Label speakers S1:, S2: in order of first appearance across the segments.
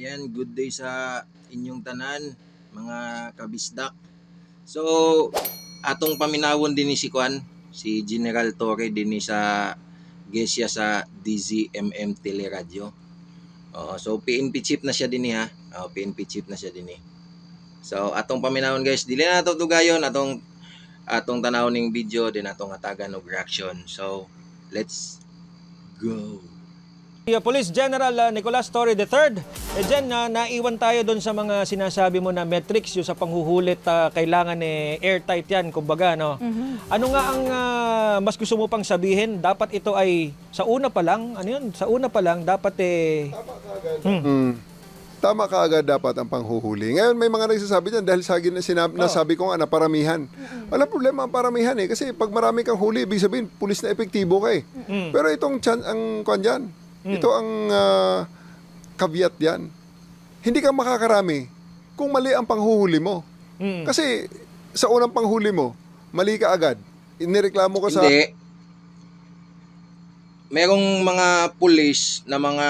S1: Ayan, good day sa inyong tanan, mga kabisdak. So, atong paminawon din ni si Kwan, si General Torre din ni sa gesya sa DZMM Teleradio. So, PNP chief na siya din ha. PNP chief na siya din So, atong paminawon guys, dili na nato tugayon atong tanawon ning video din atong hatagan og reaction. So, let's go.
S2: Police General Nicolas Torre III. Diyan naiwan tayo doon sa mga sinasabi mo na metrics yung sa panghuhulit, kailangan airtight yan, kumbaga, no? Ano nga ang mas gusto mo pang sabihin? Dapat ito ay sa una pa lang, ano yun? Sa una pa lang dapat
S3: Tama ka agad dapat ang panghuhuli. Ngayon may mga nagsasabi dyan dahil sa akin nasabi ko nga na paramihan. Wala problema ang paramihan kasi pag marami kang huli, ibig sabihin pulis na epektibo ka Pero itong ang kwan dyan, ito ang caveat yan. Hindi ka makakarami kung mali ang panghuhuli mo. Kasi sa unang panghuli mo, mali ka agad. Inireklamo ka sa...
S1: Hindi. Merong mga pulis na mga,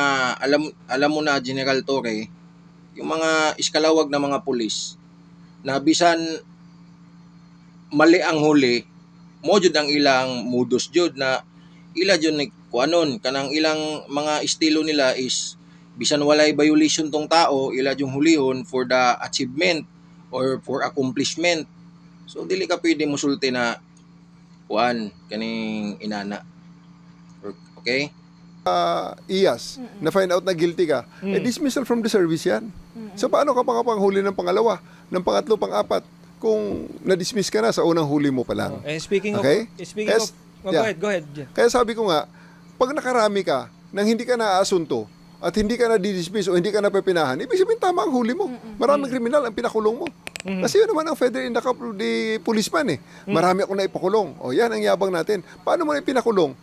S1: alam mo na General Torre, yung mga iskalawag na mga pulis, na bisan mali ang huli, mo jud ang ilang modus jud na ila jud ni kuanon kanang ilang mga estilo nila is bisan walay violation tong tao, ila jud hulihon for the achievement or for accomplishment. So dili ka pwede musulti na kuan kaning inana. Okay?
S3: IAS na find out na guilty ka, dismissal from the service yan. So paano ka panghuli ng pangalawa, ng pangatlo, pang-apat kung na-dismiss ka na sa unang huli mo pa lang?
S2: Speaking of, go ahead.
S3: Kaya sabi ko nga, pag nakarami ka nang hindi ka naaasunto at hindi ka na-dismiss o hindi ka napepinahan, ibig sabihin tama ang huli mo. Maraming kriminal ang pinakulong mo. Kasi yun naman ang feather in the cap of the policeman Marami ako na ipakulong. O yan ang yabang natin. Paano mo na ipinakulong?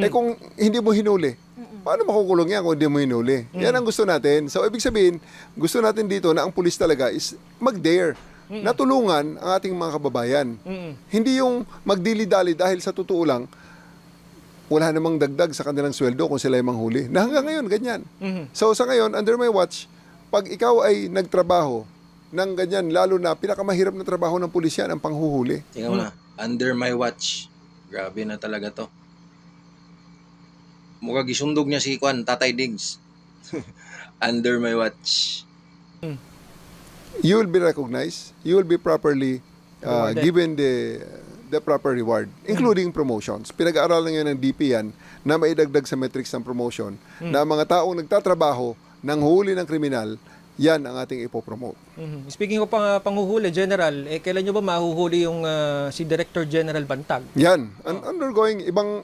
S3: Kung hindi mo hinuli, paano makukulong yan kung hindi mo hinuli? Yan ang gusto natin. So, ibig sabihin, gusto natin dito na ang pulis talaga is mag-dare na tulungan ang ating mga kababayan. Hindi yung magdili-dali dahil sa totoo lang, wala namang dagdag sa kanilang sweldo kung sila ay manghuli. Na hanggang ngayon, ganyan. So, sa ngayon, under my watch, pag ikaw ay nagtrabaho ng ganyan, lalo na pinakamahirap na trabaho ng pulis yan, ang panghuhuli.
S1: Tingnan mo na, under my watch. Grabe na talaga to. Mukha gisundog niya si Kwan, Tatay Diggs. Under my watch.
S3: You will be recognized. You will be properly given the proper reward, including promotions. Pinag-aaralan ngayon ng DP yan na maidagdag sa metrics ng promotion na mga taong nagtatrabaho ng huli ng kriminal, yan ang ating ipopromote.
S2: Speaking of panghuhuli, General, kailan nyo ba mahuhuli yung si Director General Bantag?
S3: Yan. Undergoing, ibang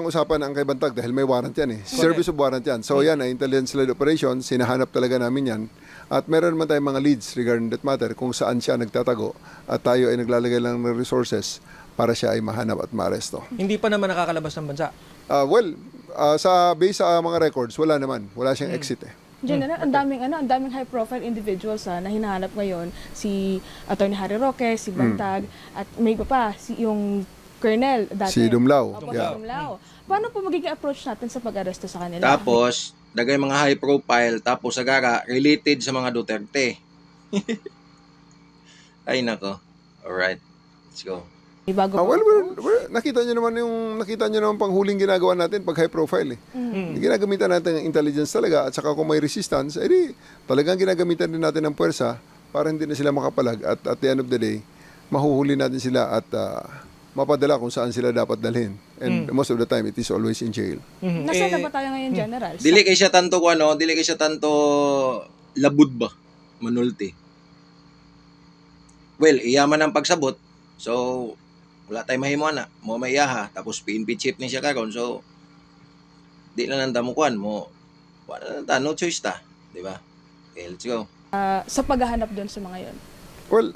S3: usapan ang kay Bantag dahil may warrant yan Service of warrant yan. So yan, intelligence-led operations, sinahanap talaga namin yan. At meron naman tayong mga leads regarding that matter kung saan siya nagtatago at tayo ay naglalagay lang ng resources para siya ay mahanap at maaresto.
S2: Hindi pa naman nakakalabas ng bansa?
S3: Based sa mga records, wala naman. Wala siyang exit
S4: General, ang daming high-profile individuals na hinahanap ngayon, si Atty. Harry Roque, si Bantag, at may iba pa, yung Colonel dati.
S3: Si Dumlao.
S4: Si Dumlao. Paano po magiging approach natin sa pag-aresto sa kanila?
S1: Tapos, dagay mga high profile, tapos agara, related sa mga Duterte. Ay nako. Alright, let's go.
S3: Nakita nyo naman panghuling ginagawa natin pag high profile Ginagamitan natin ng intelligence talaga at saka kung may resistance, talagang ginagamitan din natin ng puwersa para hindi na sila makapalag at the end of the day, mahuhuli natin sila at mapadala kung saan sila dapat dalhin. And most of the time, it is always in jail.
S4: Nasaan na ba tayo ngayon, General?
S1: Dili kay siya tanto labud ba? Manulti. Well, iyaman ang pagsabot. So, wala tayong mahimo na. Mo maiyaha. Tapos PNP chief ni siya karon. So, di na nanda mo kuan mo. Wala na no choice ta. Di ba? Okay, let's go.
S4: Sa paghahanap doon sa mga yon.
S3: Well,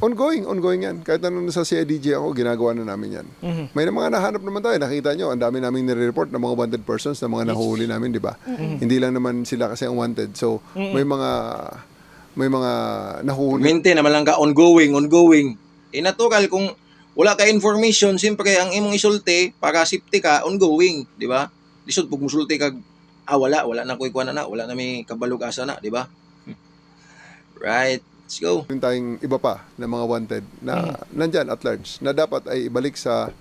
S3: ongoing yan. Kahit ano sa CIDG ako, ginagawa na namin yan. May mga nahanap naman tayo. Nakita nyo, ang dami namin nire-report ng mga wanted persons na mga nahuhuli namin, di ba? Hindi lang naman sila kasi ang wanted. So, may mga nahuhuli.
S1: Maintain naman lang ka ongoing. Natural kung wala ka information, siyempre ang imong isulti para safety ka ongoing, di ba? Lisod pag musulti kag wala na ko'y kuha na, wala na may kabalog asa na, di ba? Right, let's go.
S3: Yung tayong iba pa na mga wanted na nandyan at large na dapat ay ibalik sa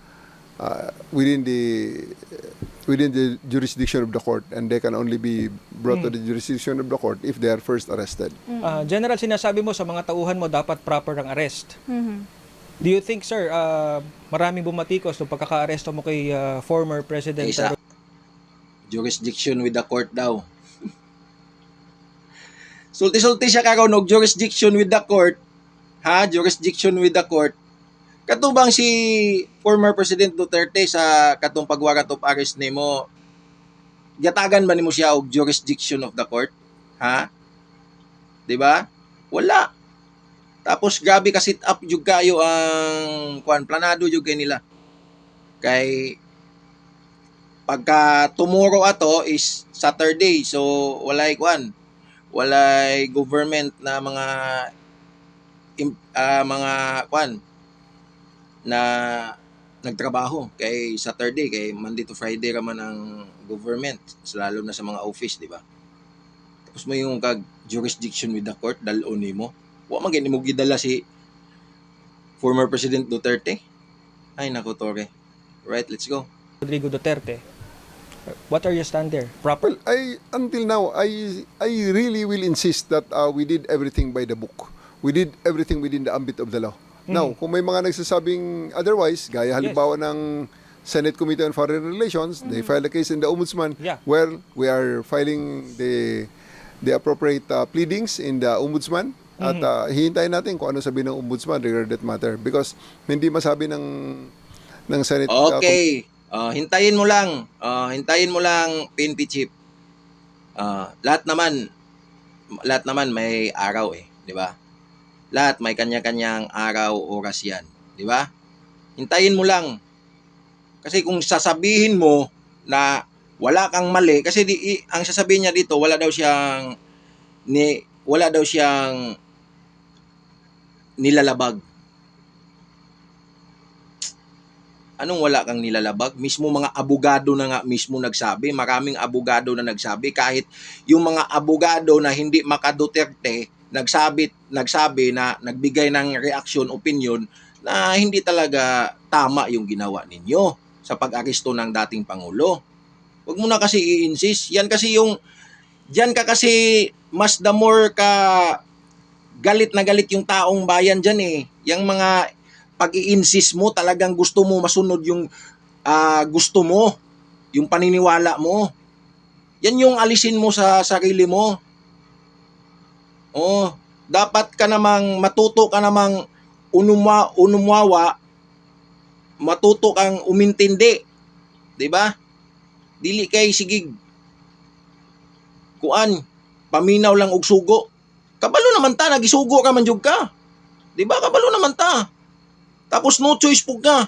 S3: within the jurisdiction of the court, and they can only be brought to the jurisdiction of the court if they are first arrested.
S2: General, sinasabi mo sa mga tauhan mo dapat proper ang arrest. Do you think, sir, maraming bumatikos nung pagkaka-aresto mo kay former President
S1: Isa, jurisdiction with the court daw. Sulti-sulti siya kakaw nog jurisdiction with the court. Ha? Jurisdiction with the court. Katubang si former President Duterte sa katong pagwarat of arrest nimo. Gatagan ba nimo siya og jurisdiction of the court? Ha? 'Di ba? Wala. Tapos grabe ka sit up jud kayo ang planado jud kay nila. Kay pagka tomorrow ato is Saturday, so walay government na mga na nagtrabaho kay Saturday, kay Monday to Friday raman ang government, lalo na sa mga office, di ba? Tapos mo yung kag jurisdiction with the court dalon nimo. Wa man gani mo gidala si former President Duterte. Ay nako tore. Right, let's go.
S2: Rodrigo Duterte. What are your stand there? Proper?
S3: Well, until now, I really will insist that we did everything by the book. We did everything within the ambit of the law. Now, kung may mga nagsasabing otherwise, gaya halimbawa ng Senate Committee on Foreign Relations, they filed a case in the Ombudsman where we are filing the appropriate pleadings in the Ombudsman. At hihintayin natin kung ano sabi ng Ombudsman regarding that matter because hindi masabi ng Senate.
S1: Okay. Hintayin mo lang. PNP chief. Lahat naman may araw di ba? Lahat may kanya-kanyang araw, oras yan, di ba? Hintayin mo lang. Kasi kung sasabihin mo na wala kang mali, kasi ang sasabihin niya dito, wala daw siyang nilalabag. Anong wala kang nilalabag? Mismo mga abogado na nga mismo nagsabi, maraming abogado na nagsabi, kahit yung mga abogado na hindi maka-Duterte, nagsabi na nagbigay ng reaksyon, opinion, na hindi talaga tama yung ginawa ninyo sa pag-aresto ng dating Pangulo. Huwag mo na kasi i-insist. Diyan ka kasi mas the more ka galit na galit yung taong bayan dyan Yung mga pag-i-insist mo, talagang gusto mo masunod yung gusto mo, yung paniniwala mo. Yan yung alisin mo sa sarili mo. Dapat ka namang matuto ka namang unumwawa, matuto kang umintindi. 'Di ba? Dili kay sigig kuan, paminaw lang og sugo. Kabalo naman ta, nagisugo ka man jud ka. 'Di ba? Kabalo naman ta. Tapos no choice pug ka.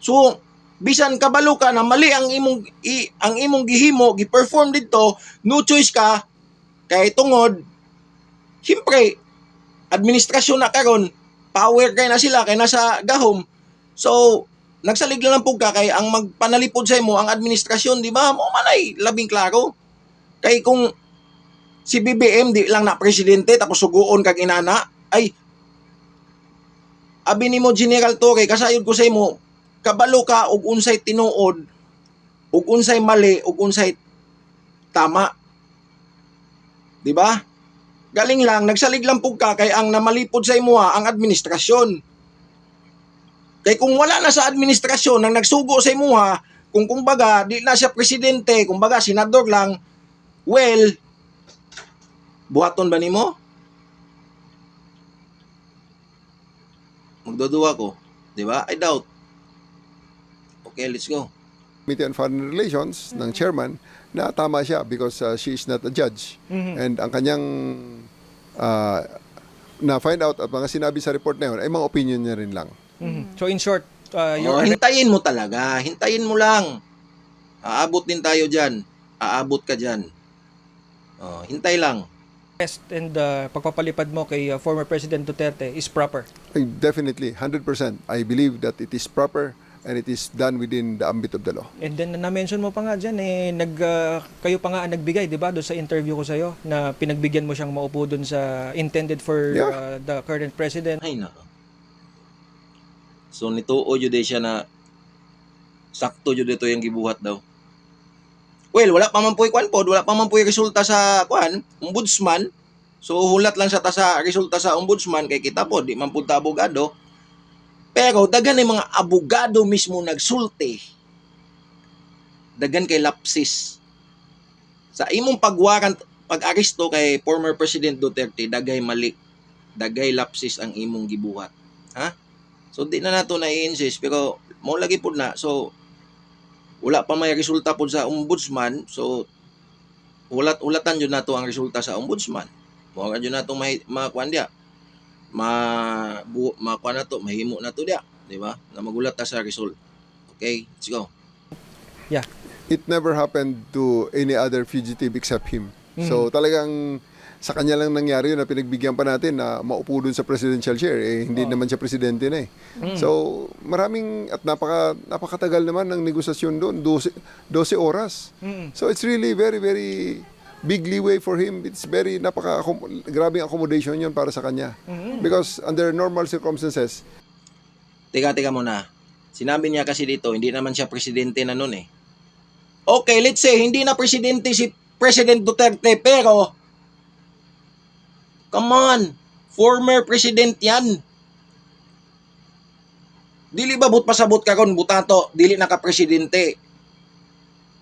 S1: So, bisan kabalo ka na mali ang imong gihimo, gi-perform didto, no choice ka kay tungod siyempre, administrasyon na karon, power kay na sila, kay nasa gahom. So, nagsalig lang po ka, kay ang magpanalipod sa imo, ang administrasyon, di ba? Mo manay, labing klaro. Kay kung si BBM, di lang na presidente, tapos suguon kag inana, ay, abi ni mo General Torre, kasayod ko sa imo, kabalo ka, ug unsay tinuod, ug unsay mali, ug unsay tama. Di ba? Galing lang, nagsalig lang po ka kay ang namalipod sa imuha ang administrasyon. Kay kung wala na sa administrasyon nang nagsugo sa imuha, kung kumbaga di na siya presidente, kumbaga senador lang, well, buhaton ba nimo? Magduduwa ko, di ba? I doubt. Okay, let's go.
S3: Committee on Foreign Relations ng chairman na tama siya because she is not a judge. And ang kanyang na-find out at mga sinabi sa report na yun ay mga opinion niya rin lang.
S2: So in short,
S1: hintayin mo talaga. Hintayin mo lang. Aabot din tayo dyan. Aabot ka dyan. Hintay lang.
S2: arrest and pagpapalipad mo kay former President Duterte is proper?
S3: Definitely, 100%. I believe that it is proper and it is done within the ambit of the law.
S2: And then na-mention mo pa nga dyan, kayo pa nga ang nagbigay, di ba, doon sa interview ko sa'yo, na pinagbigyan mo siyang maupo doon sa intended for the current president.
S1: Ay nako. So nituo jud siya na sakto jud dito yung gibuhat daw. Well, wala pa man po'y kwan pod, wala pa man po'y resulta sa kwan, ombudsman. So hulat lang sa resulta sa ombudsman kay kita po, di man pud ta abogado. Pero daghan ay mga abogado mismo nagsulti. Daghan kay lapsis. Sa imong pag-aresto kay former President Duterte, dagay mali. Dagay lapsis ang imong gibuhat. Ha? So di na nato na i-insist pero mo lagi pud na. So wala pa may resulta pud sa ombudsman. So ulatan jud nato ang resulta sa ombudsman. Mo ra jud nato makuan dia. Makuha na to, mahimo na to dia, di ba? Na magulat ta sa result. Okay, let's go.
S2: Yeah.
S3: It never happened to any other fugitive except him. So talagang sa kanya lang nangyari yun na pinagbigyan pa natin na maupo dun sa presidential chair. Hindi naman siya presidente na eh. So maraming at napakatagal naman ng negosasyon doon, 12 oras. So it's really very, very big leeway for him. It's very grabing accommodation yun para sa kanya. Because under normal circumstances.
S1: Teka muna. Sinabi niya kasi dito, hindi naman siya presidente na noon eh. Okay, let's say, hindi na presidente si President Duterte, pero, come on, former president yan. Dili ba pasabot ka ron, butato, dili naka-presidente,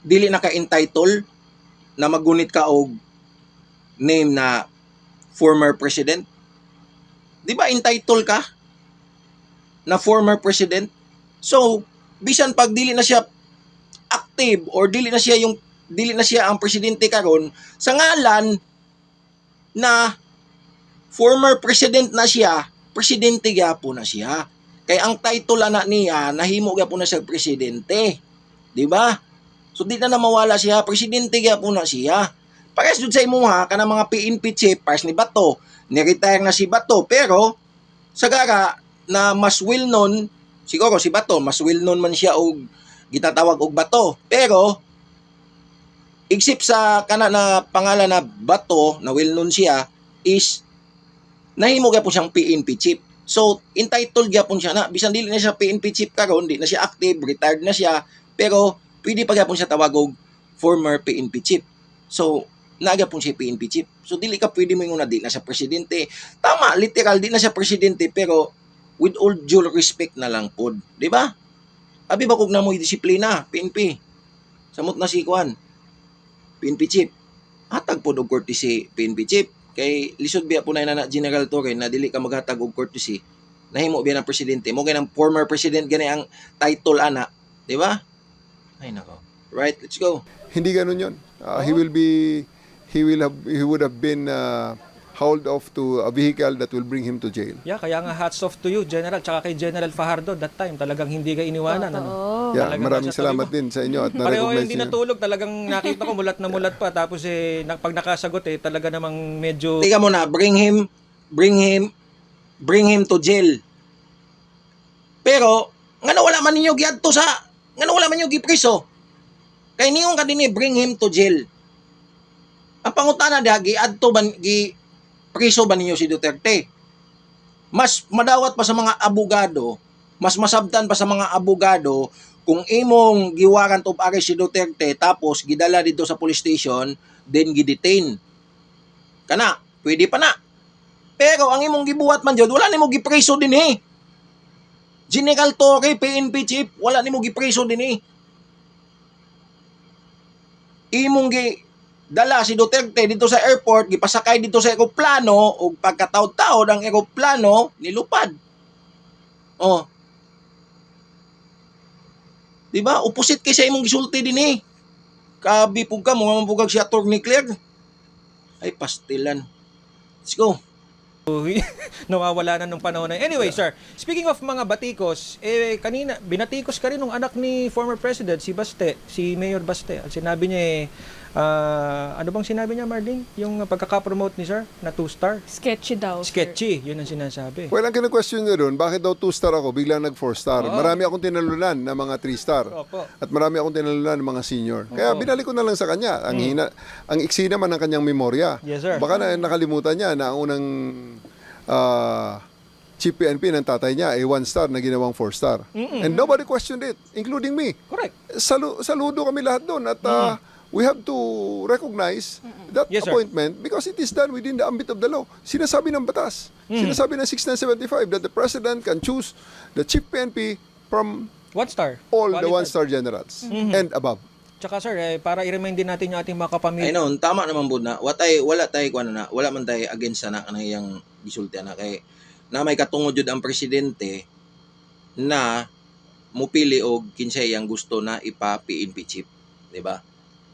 S1: dili naka-entitle, na magunit ka og name na former president? Di ba entitled ka na former president? So, bisan pag dili na siya active or dili na siya ang presidente karon sa ngalan na former president na siya, presidente gyapon na siya. Kay ang title ana niya nahimo gyapon na siya presidente. Di ba? So di na mawala siya, presidente gyapon na siya. Pares jud sa imuha kanang mga PNP chief pares ni Bato, ni-retire na si Bato, pero sagara na mas well known siguro si Bato, mas well known man siya og gitatawag og Bato. Pero except sa kana na pangalan na Bato na well known siya is nahimo gyapon siyang PNP chief. So entitled gyapon siya na bisan dili na siya PNP chief karon, di na siya active, retired na siya, pero pwede pa gyapon siya tawag og former PNP chief. So, nagyapon siya PNP chief. So, dili ka pwede mo yung di na siya presidente. Tama, literal, di na siya presidente, pero with all due respect na lang pod. Di ba? Abi ba kung na mo disiplina, PNP? Samot na si Kwan, PNP chief. Hatag pod og courtesy, PNP chief. Kay lisod biya po na General Torre na dili ka maghatag og courtesy. Nahimo biya ng presidente. Mo ganang former president gani ang title ana. Di ba? Ay nako. Right, let's go.
S3: Hindi ganun yun. He would have been hauled off to a vehicle that will bring him to jail.
S2: Yeah, kaya nga hats off to you, General, tsaka kay General Fajardo that time. Talagang hindi ka iniwanan. Ano?
S3: Yeah,
S2: Talagang
S3: maraming
S2: nasa tabi
S3: salamat
S2: mo.
S3: din sa inyo at
S2: Pareho
S3: na-recognize
S2: hindi
S3: niyo.
S2: natulog. Talagang nakita ko mulat na mulat pa. Tapos pag nakasagot talaga namang medyo...
S1: Tika mo na, bring him to jail. Pero, nga wala man ninyo giadto sa, nga wala man ninyo gipriso. Kay niyong kadini, bring him to jail. Ang pangutana diha, giadto ba, priso ba ninyo si Duterte? Mas madawat pa sa mga abogado, mas masabtan pa sa mga abogado kung imong giwaran of arrest si Duterte tapos gidala dito sa police station, then gidetain. Kana, pwede pa na. Pero ang imong gibuhat man jud, wala nimo gipriso din eh. General Torre, PNP chief, wala nimo gipriso din eh. Imong dala si Duterte dito sa airport, gipasakay dito sa eroplano, o pagkataod-taod ang eroplano, nilupad. Oh. Diba? Opposite kay sa imong gisulti din eh. Kabi po ka, mga mapugag si Atty. Claire. Ay, pastilan. Let's go.
S2: nawawala na nung panahon na. Anyway, sir, speaking of mga batikos, kanina, binatikos ka rin ng anak ni former president, si Baste, si Mayor Baste. At sinabi niya Ano bang sinabi niya, Marlene? Yung pagkaka-promote ni sir na 2-star?
S4: Sketchy daw, sir.
S2: Sketchy, yun ang sinasabi.
S3: Well, ang kina-question niya doon, bakit daw 2-star ako, biglang nag 4-star?
S2: Oo.
S3: Marami akong tinalunan na mga 3-star.
S2: Opo.
S3: At marami akong tinalunan ng mga senior. Kaya
S2: Oo.
S3: binalik ko na lang sa kanya. Ang iksi naman ng kanyang memorya.
S2: Yes, sir.
S3: Baka nakalimutan niya na ang unang chief PNP ng tatay niya ay 1-star na ginawang 4-star. And nobody questioned it, including me.
S2: Correct.
S3: Saludo kami lahat doon at we have to recognize that
S2: Yes, sir.
S3: appointment because it is done within the ambit of the law. Sinasabi ng batas. Sinasabi ng 6975 that the president can choose the chief PNP from
S2: 1-star.
S3: all the
S2: Qualified.
S3: 1-star generals and above.
S2: Tsaka sir, para i-remind din natin yung ating mga kapamilya.
S1: Ay noon, tama naman bud na. Wala tay kuan na. Wala man tay against na kanang gisulti na kay na may katungod jud ang presidente na mupili og kinsay yang gusto na ipa-PNP chief, di ba?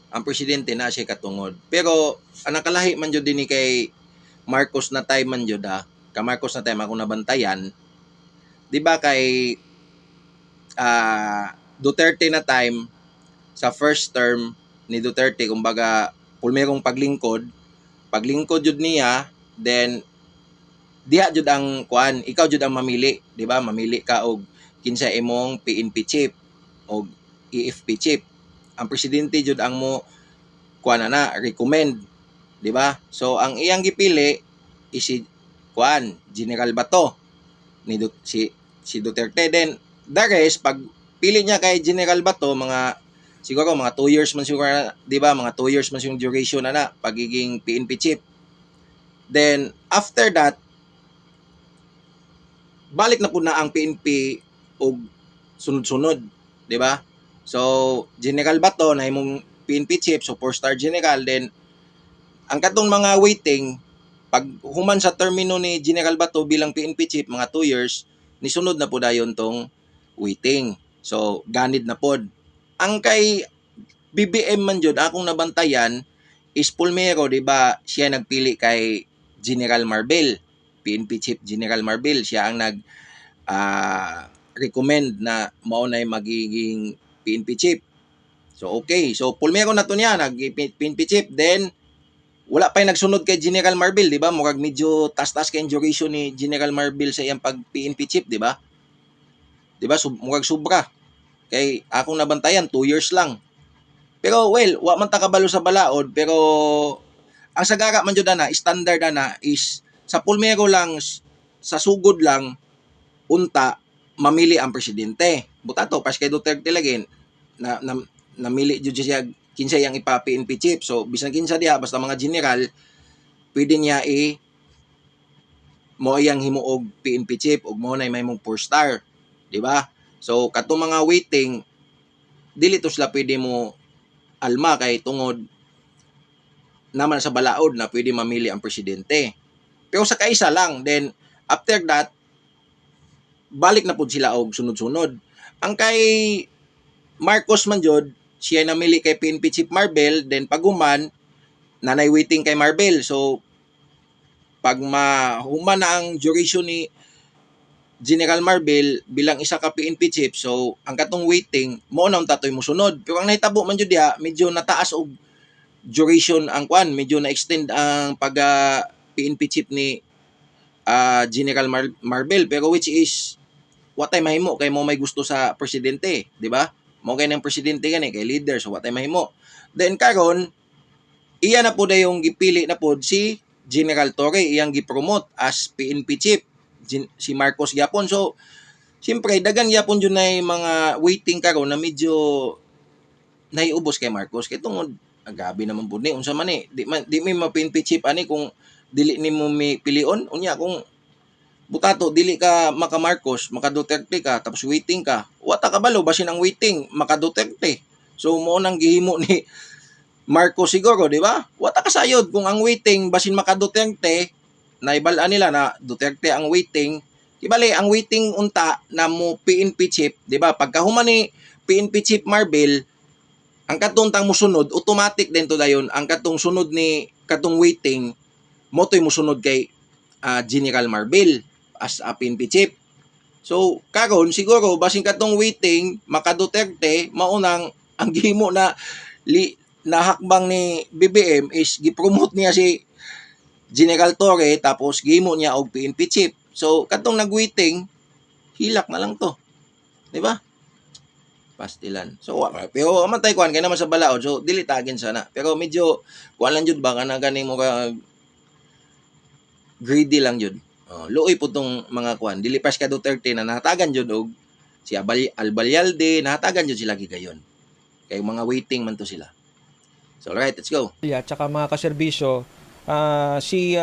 S1: Ang presidente na siya katungod. Pero ang nakalahi man jud dinhi kay Marcos na tay man jud ka Marcos na tay ako nabantayan. Di ba kay Duterte na time sa first term ni Duterte, kumbaga pulmerong paglingkod jud niya, then diha jud ang kuan, ikaw jud ang mamili, di ba? Mamili ka og kinsa imong PNP chief og EFP chief. Ang presidente jud ang mo kuan na recommend, di ba? So ang iyang gipili is si kuan General Bato ni si Duterte. Then the rest, pag pili niya kay General Bato, siguro mga 2 years man siguro, di ba? Mga 2 years man yung duration na pagiging PNP chief. Then after that, balik na po na ang PNP og sunod-sunod, di ba? So, General Bato na imong PNP chief, so 4-star general, then ang katong mga waiting, pag human sa termino ni General Bato bilang PNP chief, mga 2 years, nisunod na po dayon tong waiting. So, ganid na pod. Ang kay BBM man jud akong nabantayan is Pulmero, di ba? Siya nagpili kay General Marbel. PNP Chief General Marbel, siya ang recommend na mao na magiging PNP Chief. So okay, so Pulmero na to niya PNP Chief, then wala pa yung nagsunod kay General Marbel, di ba? Murag medyo tas-tas kay duration ni General Marbel sa iyang pag PNP Chief, di ba? Di ba? Murag sobra. Kay akong nabantayan 2 years lang. Pero well, wa man ta kabalo sa balaod, pero ang sagara man jud na standard na is sa Pulmero lang, sa sugod lang, unta, mamili ang presidente. Butato, pas kay Duterte lagin, namili jud siya kinsa yang ipa-PNP chief. So, bisan kinsa diha, basta mga general, pwede niya mo iyang himuog PNP chief, ug mo na may mong 4-star. Diba? So, katong mga waiting, dili to sila pwede mo alma kay tungod naman sa balaod na pwede mamili ang presidente. Pero sa kaisa lang, then after that, balik na po sila og sunod-sunod. Ang kay Marcos man jud, siya namili kay PNP Chief Marbel, then paguman, nanay waiting kay Marbel. So, pag human na ang duration ni General Marbel bilang isa ka PNP Chief, so ang katong waiting, mo na tatoy mo sunod. Pero ang nahitabo man jud diha, medyo nataas og duration ang kwan, medyo na-extend ang pag PNP chief ni General Marbel, pero which is what ay mahimo kay mo may gusto sa presidente, di ba? Mo kay nang presidente gani kay leader, so what ay mahimo. Then karon iya na po yung gipili na po si General Torre, iyang gipromote as PNP chief si Marcos gyapon. So siyempre dagan gyapon jud nay mga waiting karon na medyo naiubos kay Marcos kay tungod agabi naman po ni unsa man di may ma-PNP chief ani kung dili nimo mi pilion unya. Kung butato dili ka maka Marcos, maka Duterte ka, tapos waiting ka, wata kabalo basin ang waiting maka Duterte. So mo nang gihimo ni Marcos siguro, di ba? Wata kasayod kung ang waiting basin maka Duterte, naibal-an nila na Duterte ang waiting. Ibali ang waiting unta na mo PNP chief, di ba? Pagkahuman ni PNP chief Marbel, ang katuntang musunod automatic din to dayon ang katong sunod ni katong waiting mo to'y musunod kay General Marbel as a PNP chief. So, karon siguro, basin katong waiting, maka Duterte, maunang ang gihimo na nahakbang ni BBM is gipromote niya si General Torre tapos gimo niya og PNP chief. So katong nagwaiting, hilak na lang to. Di ba? Pastilan. So pero amatay kuan kay naman sa balaod. So dili tagin sana. Pero medyo kuan lang jud ba kana gani mo ka greedy lang jud. Luoy po tong mga kuan. Dili pas ka Duterte na nahatagan jud og si Albayalde, nahatagan jud sila gigayon. Kay mga waiting man to sila. So alright, let's go.
S2: At saka mga kaserbisyo, si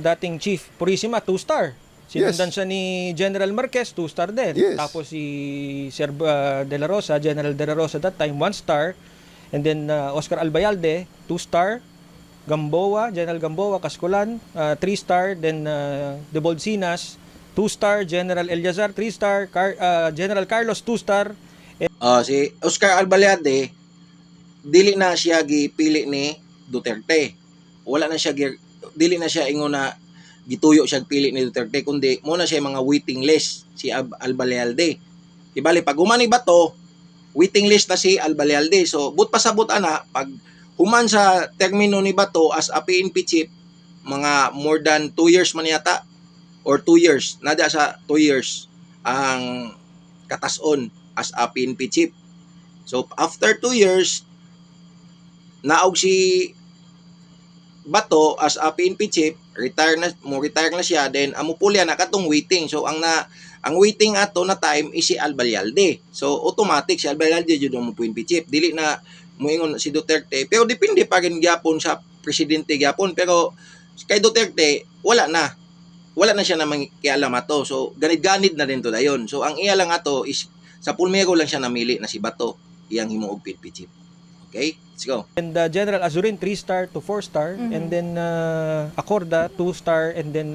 S2: dating Chief Purisima, 2-star. Sinundan siya ni General Marquez, 2-star din.
S3: Yes.
S2: Tapos si Sir De La Rosa, General De La Rosa that time, 1-star. And then Oscar Albayalde, 2-star. Gamboa, General Gamboa, Cascolan, 3-star. Then De Bolsinas, 2-star. General Eliazar, 3-star. General Carlos, 2-star.
S1: Si Oscar Albayalde, dili na siya gipili ni Duterte. Wala na siya dili na siya ingon na gituyo siya pili ni Duterte kundi mo na siya mga waiting list si Albayalde. Ibali pag humani ba to, waiting list na si Albayalde. So but pasabot ana pag human sa termino ni Bato as a PNP chief mga more than 2 years man yata or 2 years nada sa 2 years ang katason as a PNP chief. So after 2 years naog si Bato as a PNP chief, retire na siya, then amupulya na katong waiting. So ang waiting ato na time is si Albayalde. So automatic si Albayalde jud mo PNP chief. Dili na moingon si Duterte. Pero depende pa rin gyapon sa presidente gyapon. Pero kay Duterte wala na siya na mangikialam ato. So ganid-ganid na din to dayon. So ang iya lang ato is sa pulmero lang siya namili na si Bato iyang himuog PNP chief. Okay, let's go.
S2: And General Azurin, 3-star to 4-star. And then Acorda, 2-star. And then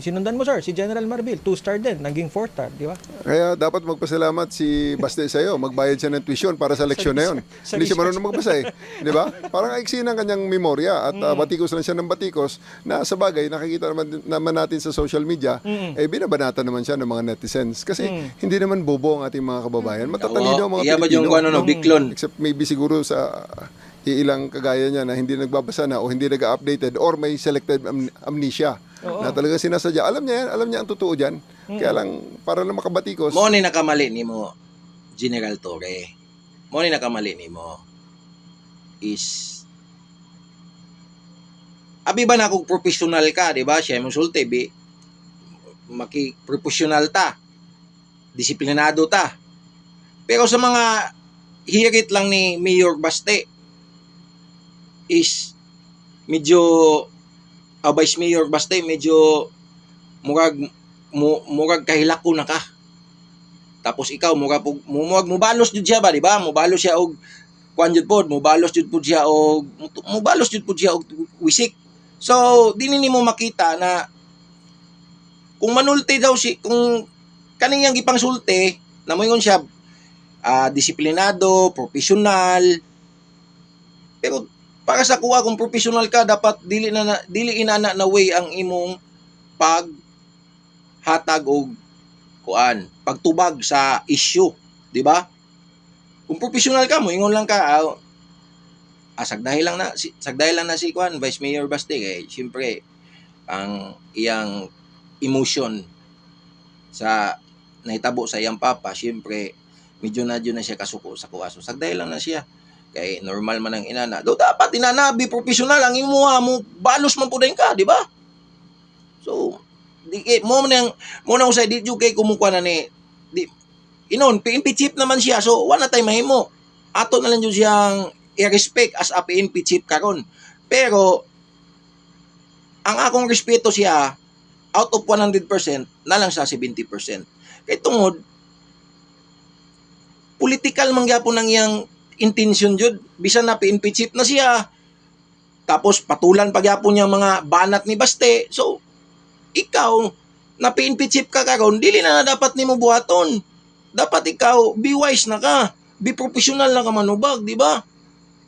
S2: sinundan mo, sir, si General Marbil, 2-star din. Naging 4-star, di ba?
S3: Kaya dapat magpasalamat si Baste sa'yo. Magbayad siya ng tuition para sa leksyon na yun. Hindi siya marunong magbasa eh. Di ba? Parang aiksi ng kanyang memorya at batikos lang siya ng batikos na sa bagay, nakikita naman natin sa social media, binabanatan naman siya ng mga netizens. Kasi hindi naman bobo ang ating mga kababayan. Matatalino ang mga
S1: iya ba yung
S3: Pilipino.
S1: Biklon?
S3: Except maybe siguro sa ilang kagaya niya na hindi nagbabasa na o hindi nag-updated or may selected amnesia na talaga sinasadya. Alam niya ang totoo dyan. Kaya lang, para lang makabatikos.
S1: Mo ni nakamali ni mo, General Torre. Mo ni nakamali ni mo is abi ba na kung professional ka, di ba? Siya musulti, maki-professional ta. Disiplinado ta. Pero sa mga hirit lang ni Mayor Baste is medyo Vice Mayor Baste medyo murag kahilako na ka. Tapos ikaw murag mubalos jud siya ba, di ba? Mubalos siya og kuan jud pod, mubalos jud pod siya og wisik. So dinhi nimo makita na kung manulti daw kung kaning yang gipangsulti na moingon siya disiplinado, professional. Pero para sa kuha kung professional ka dapat dili inana na way ang imong paghatag og kuan, pagtubag sa issue, di ba? Kung professional ka mo ingon lang ka sagdahi lang na si kuan Vice Mayor Baste kay syempre ang iyang emotion sa nahitabo sa iyang papa, syempre medyo na siya kasuko sa kuwaso. Sagday lang na siya. Kay normal man ang inana. Do dapat inanabi professional ang imuha mo balos man pudayon ka, di ba? So mo na usay di jud kay kumukuha na ni PNP chief naman siya. So wala tay mahimo. Ato na lang jud siyang i-respect as a PNP chief karon. Pero ang akong respeto siya out of 100% na lang sa 70%. Kay tungod political man gyapon ang iyang intention jud, bisan na PNP chief na siya. Tapos patulan pa gyapon niya mga banat ni Baste. So ikaw na PNP chief ka karon, dili na dapat nimo buhaton. Dapat ikaw be wise na ka, be professional na ka manubag, di ba?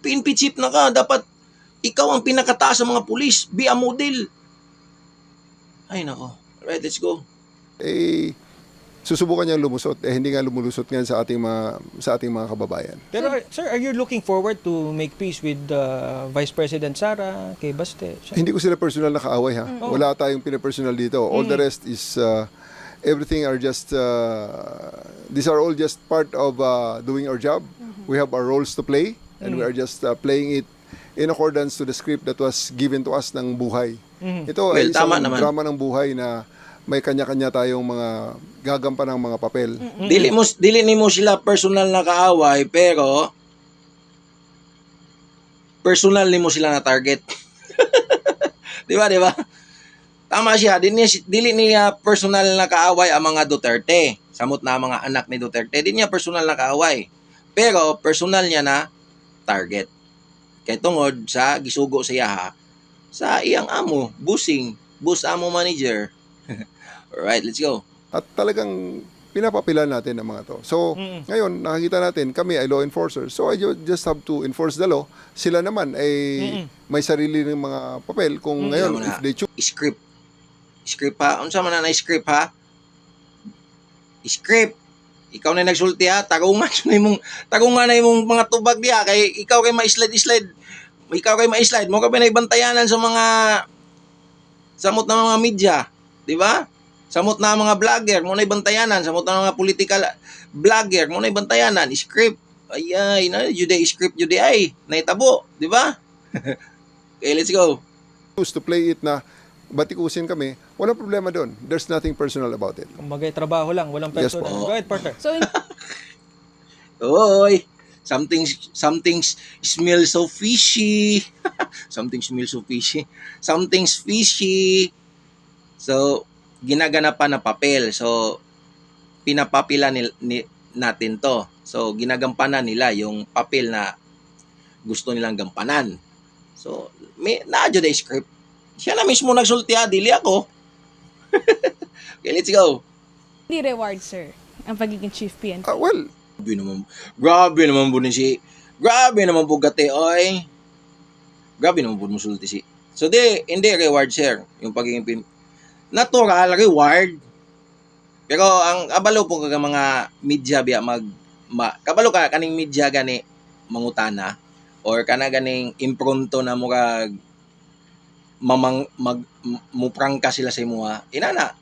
S1: PNP chief na ka, dapat ikaw ang pinakataas sa mga pulis, be a model. Ay nako. Right, let's go.
S3: susubukan niyang lumusot. Hindi nga lumulusot ngayon sa ating mga kababayan.
S2: Pero sir, are you looking forward to make peace with Vice President Sara, kay Baste?
S3: Hindi ko sila personal na kaaway, ha. Wala tayong pinapersonal dito. All the rest is everything are just these are all just part of doing our job. We have our roles to play and we are just playing it in accordance to the script that was given to us ng buhay. Ito ay
S1: Well,
S3: isang
S1: tama naman.
S3: drama ng buhay na may kanya-kanya tayong mga gagampan ng mga papel.
S1: Dili nimo sila personal na kaaway, pero personal nimo sila na target. Di ba? Tama siya. Dili niya personal na kaaway ang mga Duterte. Samot na ang mga anak ni Duterte. Dili niya personal na kaaway. Pero personal niya na target. Kay tungod sa gisugo siya sa iyang amo, boss amo manager. Alright, let's go.
S3: At talagang pinapapilan natin ang mga to. So, ngayon, nakikita natin, kami ay law enforcers. So, I just have to enforce the law. Sila naman ay may sarili ng mga papel. Kung ngayon, if they choose,
S1: Script ha? Unsa man na script ha? Script. Ikaw na nagsulti ha? Tagungan na imong mga tubag diha. Kay ikaw kay ma-slide. Ikaw kay ma-slide. Mo ka pinagbantayanan sa mga samot na mga media. Di ba? Samot na mga vlogger. Mo na ibantayanan. Samot na mga political vlogger. Mo na ibantayanan. Script. Ay, na, juday script, juday ay. Naitabo. Di ba? Okay, let's go.
S3: to play it na batikusin kami, walang problema doon. There's nothing personal about it.
S2: Kumbagay, trabaho lang, walang
S3: Yes,
S2: personal.
S3: po.
S2: Go ahead, partner.
S4: So,
S1: Oy, something smells so fishy. Something's fishy. So, ginaganapan na papel. So, pinapapila natin to. So, ginagampanan nila yung papel na gusto nilang gampanan. So, may naadyo na script. Siya na mismo nagsulti, dili ako. Okay, let's go.
S4: hindi reward, sir, ang pagiging chief PNP.
S3: Well,
S1: Grabe naman po ni si. Grabe naman po gati, oy. Grabe naman po musulti si. So, hindi reward, sir. Yung pagiging natural reward. Pero ang abalo po kaga mga media biya kabalo ka kaning media gani mangutana or kana ganing impronto na murag muprangka sila sa imuha. Inana.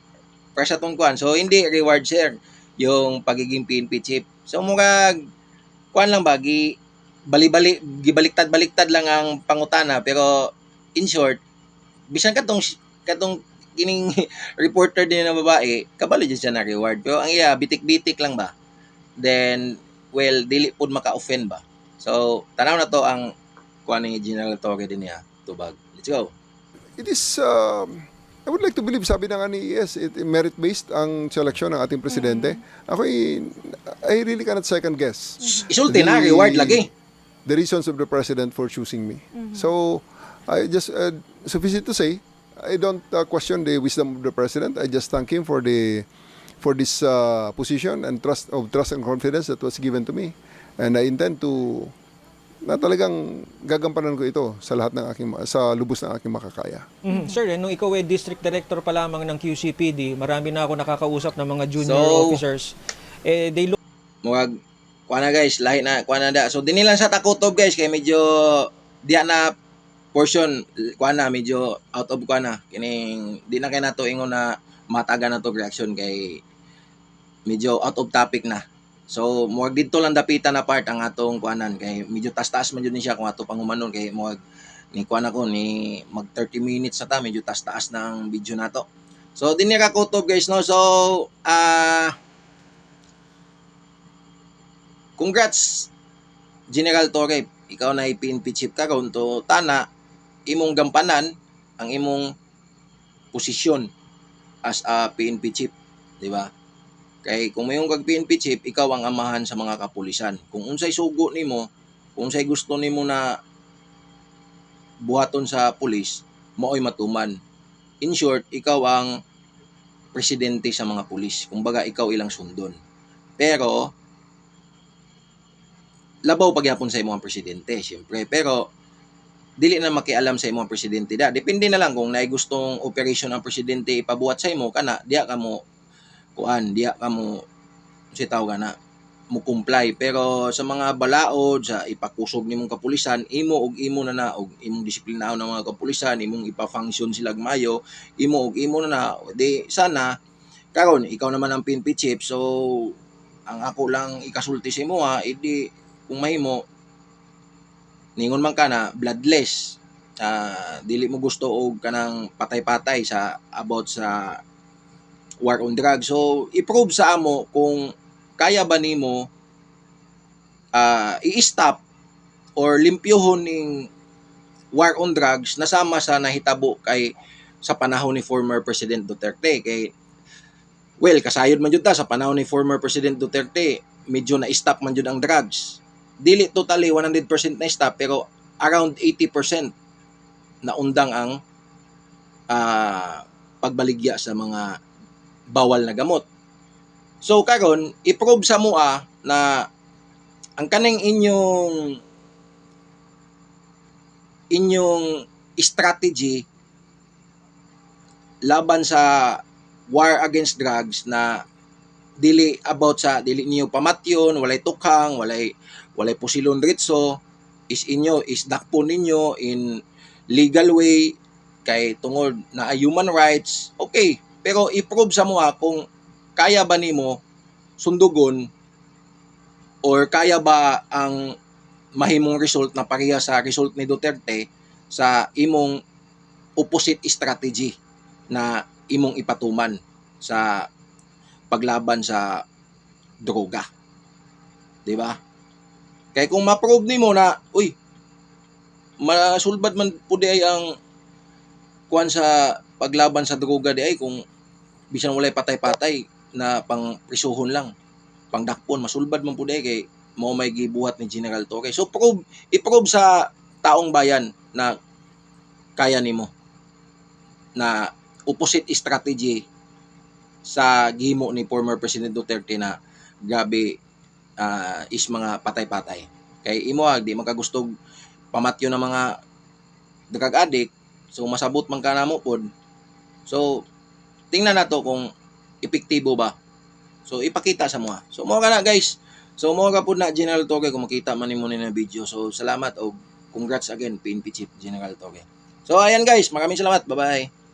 S1: Para sa tungkuan. So, hindi reward, sir, yung pagiging PNP chief. So, murag, kuan lang ba, gibaliktad-baliktad lang ang pangutana. Pero, in short, bisan katong kining reporter din na babae, kabalo dyan siya na reward. Pero, ang iya, bitik-bitik lang ba? Then, well, dili pod maka-offend ba? So, tanaw na to ang kuan ni General Torre din niya. Tubag. Let's go.
S3: it is, I would like to believe, sabi na nga ni ES, merit-based ang seleksyon ng ating presidente. I really cannot second guess
S1: Isulti na, reward lagi.
S3: the reasons of the president for choosing me. So, I just, sufficient to say, I don't question the wisdom of the president. I just thank him for this position and trust and confidence that was given to me. And I intend to na talagang gagampanan ko ito sa lahat ng sa lubos ng aking makakaya.
S2: Sir, nung ikaw ay district director pa lamang ng QCPD, marami na ako nakakausap ng mga junior
S1: So,
S2: officers. They look
S1: Murag, kuha na guys, lahi na, kuha na da. So, din lang sa takutob guys, kaya medyo, diya na portion, kuha na, medyo out of kuha na. Kining, di na kayo na to ingon na mataga na to reaction kay medyo out of topic na. So, murag dito lang dapitan na part ang atong kuanan kay medyo tas-taas man jud ni siya kung ato pangumanon kay murag ni kuan ako ni mag 30 minutes sa ta medyo tas-taas ng video nato. So, dinhi ka kutob guys no. So, congrats General Torre. Ikaw na PNP chief ka karon to tana imong gampanan ang imong posisyon as a PNP chief, di ba? Kay kung mayong kag PNP chief, ikaw ang amahan sa mga kapulisan. Kung unsay sugo nimo, kung unsay gusto nimo na buhaton sa pulis, maoy matuman. In short, ikaw ang presidente sa mga pulis. Kumbaga, ikaw ilang sundon. Pero, labaw pagyapon sa imong presidente, syempre. Pero, dili na makialam sa imong presidente da. Depende na lang kung naay gustong operation ang presidente ipabuhat sa imo kana, diya ka mo kuan diya ka mo sitaw ka na mo comply, pero sa mga balaod sa ipakusog nimong kapulisan, imo na og imong disiplinaon ng mga kapulisan, imong ipa-function sila mayo, imo na di sana karon ikaw naman ang PNP chief, so ang ako lang ikasulti sa imo edi kung mahimo ningon man ka na bloodless, dili mo gusto og kanang patay-patay sa about sa war on drugs, so i-prove sa amo kung kaya ba nimo i-stop or limpyohon ning war on drugs nasama sa nahitabo kay sa panahon ni former President Duterte. Kay well, kasayod man jud ta sa panahon ni former President Duterte, medyo na-stop man jud ang drugs. Dili totally 100% na stop, pero around 80% na undang ang pagbaligya sa mga bawal na gamot. So karon i-prove sa mua na ang kaning inyong strategy laban sa war against drugs na dili about sa dili niyo pamatyon, walay tukhang, walay pusilon diretso, is dakpon ninyo in legal way kay tungod na human rights. Okay, pero i-prove sa mua kung kaya ba nimo sundugon or kaya ba ang mahimong result na pareha sa result ni Duterte sa imong opposite strategy na imong ipatuman sa paglaban sa droga. 'Di ba? Kay kung ma-prove nimo na masulbad man pud ay ang kuan sa paglaban sa droga di ay kung bisan walay patay-patay na pang prisuhon lang, pang dakpon, masulbad man pud kay mao may gibuhat ni General Torre. So i-prove sa taong bayan na kaya nimo na opposite strategy sa gihimo ni former President Duterte na gabi is mga patay-patay. Kay imo di makagustog pamatyo ng mga drug addict, so masabot man ka namo pod. So tingnan nato kung epektibo ba. So ipakita sa mga. So mo ka na guys. So mo ka pud na General Torre kung makita man nimo ni na video. So salamat og congrats again PNP Chief General Torre. So ayan guys, maraming salamat. Bye-bye.